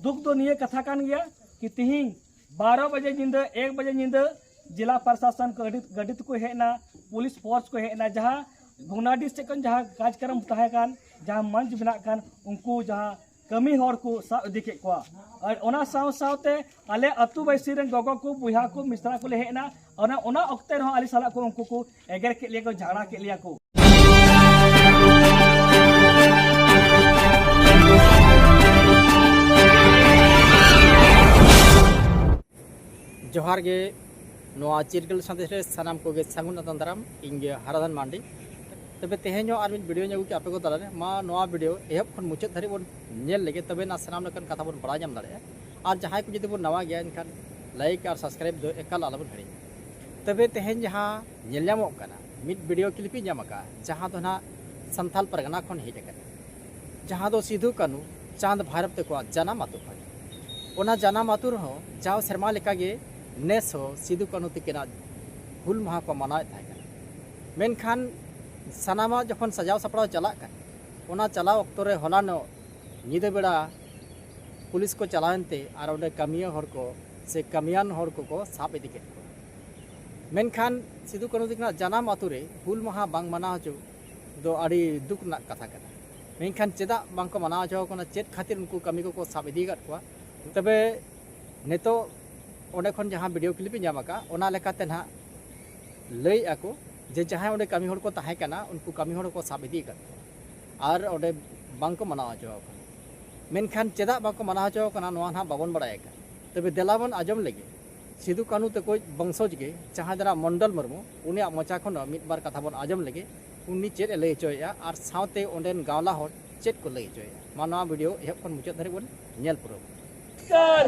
दुख दो निये कथा कान गया कि तिहिं 12 बजे नींद 1 बजे नींद जिला प्रशासन गडित को हेना पुलिस फोर्स को हेना जहाँ भुगनाडी से जहाँ कार्यक्रम तहकान जहाँ मंच बना कान उनको जहाँ कमी हर को साब इदी के कोआ और ओना साव सावते आले अतु बैसी रन गोगो को बुहा को मिस्त्रा को ले हेना ओना अक्ते रह आली साला को उनको को एगर के लिए को झाड़ा के लिए को जोहार गे नोआ चिरगल संदेश सानाम को गे सांगुन तंदराम इंगे हरदन मांडी तबे तेहेño आर मिद वीडियो ᱧᱮᱜᱩ आपे को तलारे मा नोआ वीडियो एहब खन मुचाद धरि बोन नेल लेगे तबे ना सानाम लकन कथा बोन बड़ा जाम दाड़े और जहां को जदि बोन नवा गया इनखान लाइक और सब्सक्राइब दो एकाल आलबन हरि तबे तेहेñ जहां नेल ᱧᱟᱢᱚᱜ कना मिद वीडियो क्लिप ᱧᱟᱢ का जहां तो ना संथाल परगना खन हेज कना जहां दो सिधु कानू चांद भारत को जाना मातु खन ओना जाना मातु रहो जाव शर्मा लेका गे नेस हो सिधु कानू तिकिना हुल माहा को मनाए था मेनखान सानामा जखन सजाव सपड़ाव चला ओना चलाव अक्तो रे हलानो नीदे बेड़ा पुलिस को चलावनते और ओडे कमिया हर को से कमियान हर को साब इदी केत को मेनखान सिधु कानू तिकिना जानाम आतु रे हुल माहा बांग मना हजो दो अड़ी दुख ना कथा कना मेनखान चेदा बांग को मना हजो कोना चेत खातिर उनको कमी को साब इदी गत को तबे नेतो ओडे खन जहां वीडियो क्लिप ᱧᱟᱢᱟका ओना लेकाते ना लई आको जे जहां ओडे कमी हर को ताहे कना उनको कमी हर को साब इदी कर और ओडे बांग को मना हजो मेनखान चेदा बांग को मना हजो कना नोआ ना बाबन बड़ाय का तबे देलाबन आजम लगे सिधु कानू ते कोई वंशज गे जहां जरा मंडल मुर्मू उनिया मोचा खन मिद बार कथा बन आजम लगे उनी चेद लई चोया और सावते ओंडेन गावला हर चेद को लई चोया मा नोआ वीडियो एहब खन मुचाद धरि बोन नेल पुरो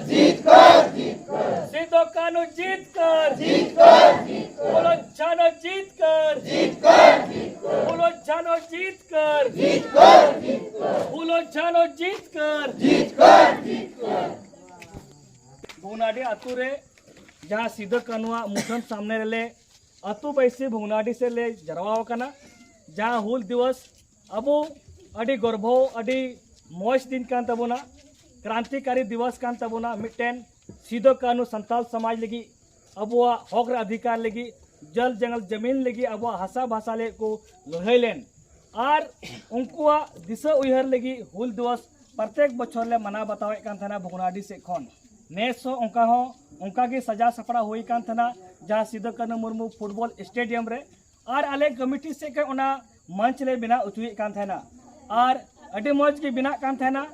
जीत कर सिधु कानू जीत कर बोलो जानो जीत कर बोलो जानो जीत कर बोलो जानो जीत कर भुगनाडी अतु रे जहाँ सिधु कानूआ मुठन सामने ले अतु बैसी भुगनाडी से ले जरवाव कना जहाँ हुल दिवस अबो अडी गर्भ अडी मौज दिन कान तबोना क्रांतिकारी दिवस कान तबोना मिट्टेन सिधु कानू संताल समाज लगी अबुआ हक अधिकार लगी जल जंगल जमीन लगी अबुआ हसा भाषा ले को लड़ाई लेन और उनकुआ दिशा उयहर लगी हुल दिवस प्रत्येक बछर ले मना बतावे कान थाना भुगनाडी से खन नेस उनका की सजा सपड़ा हुई कान थाना जहाँ सिधु कानू मुर्मू फुटबॉल स्टेडियम रे और आले कमिटी से के ओना मंच ले बिना उचुई कान थाना और अडी मौज की बिना कान थाना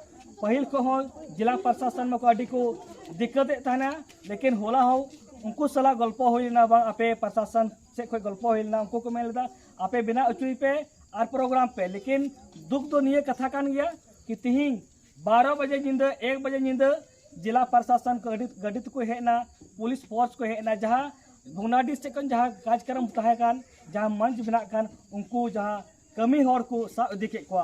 पहिल को हो जिला प्रशासन में को अडी को दिक्कत थाना लेकिन होला हो उनको सला गल्प होइना बा आपे प्रशासन से कोई गल्प होइना उनको को मेल दा आपे बिना उचुई पे और प्रोग्राम पे लेकिन दुख तो निये कथा कान गया कि तिहिं 12 बजे नींद 1 बजे नींद जिला प्रशासन गडित को हेना पुलिस फोर्स को हेना जहाँ भुगनाडी से जहाँ कार्यक्रम तहकान जहाँ मंच बना कान उनको जहाँ कमी हर को साब इदी के कोआ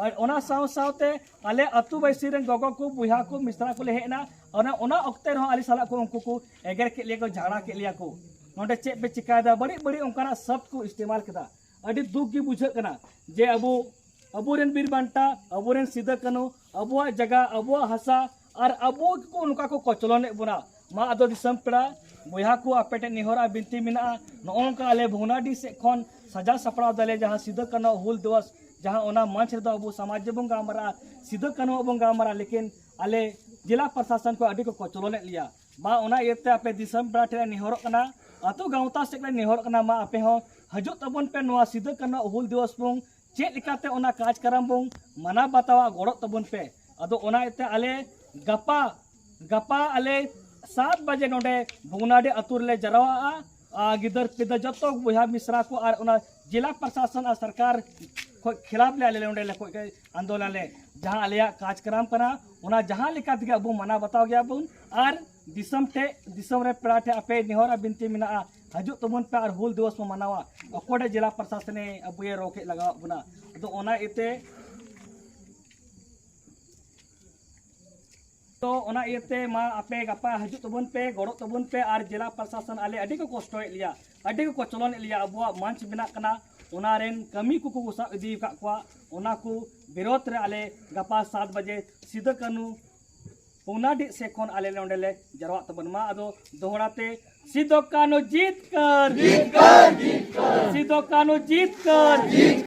और ओना साव सावते आले अतु बैसी रन गोगो को बुहा को मिस्त्रा को ले हेना ओना अक्ते रह आली साला को उनको को एगर के लिए को झाड़ा के लिए को नोडे चे पे चिकायदा बड़ी बड़ी उनका शब्द को इस्तेमाल कदा अडी दुख की बुझे कना जे अबुरेन बीर बांटा अबुरेन सिधु कानू अबुआ जगह अबुआ हसा और अबो को उनका को कचलोने बुना मा अदो दिसम पेड़ा बुहा को अपेटे निहोरा बिनती मिना नोंका आले भुगनाडी से खन सजा सपड़ा दले जहाँ सिधु कानू हुल दिवस जहाँ ओना मंच रे अब समाज बन गामरा सिधु कानू बन गामरा लेकिन आले जिला प्रशासन को अडी को कचलोने लिया मा ओना इते आपे दिसम पेड़ा ठे निहोर कना अतो गावता से निहोर कना मा आपे हो हजो तबन पे नोआ सिधु कानू हुल दिवस बुं चेक लिकाते ओना कार्यक्रम बुं मना बतावा गड़ो तबन पे अदो ओना इते आले गपा आले 7 बजे नोडे भुगनाडी अतुर ले जरवा गिदर पिदर जतो बुहा मिश्रा को और ओना जिला प्रशासन और सरकार खिलाफ ले आले नोडे ले कोई आंदोलन ले जहां आलिया कार्यक्रम कना ओना जहां लिखा दिया अब मना बताओ गया बुन और दिसम रे पेड़ा ठे आपे निहोरा बिनती मिना हजू तबन पे और हुल दिवस में मनावा अकोडे जिला प्रशासन ने अब ये रोके लगा बुना तो ओना इते तो ओना इते मा आपे गपा हजू तबन पे गड़ो तबन पे और जिला प्रशासन आले अडी को कष्ट लिया अडी को चलन लिया अब मंच बिना कना ओना रेन कमी को साब इदी का ओना को विरोध रे आले गपा 7 बजे सिधु कानू भुगनाडी से खन आले नोंडेले जरवा तबन मा अदो दोहराते सिदो कानो जीत कर सिदो कानो जीत कर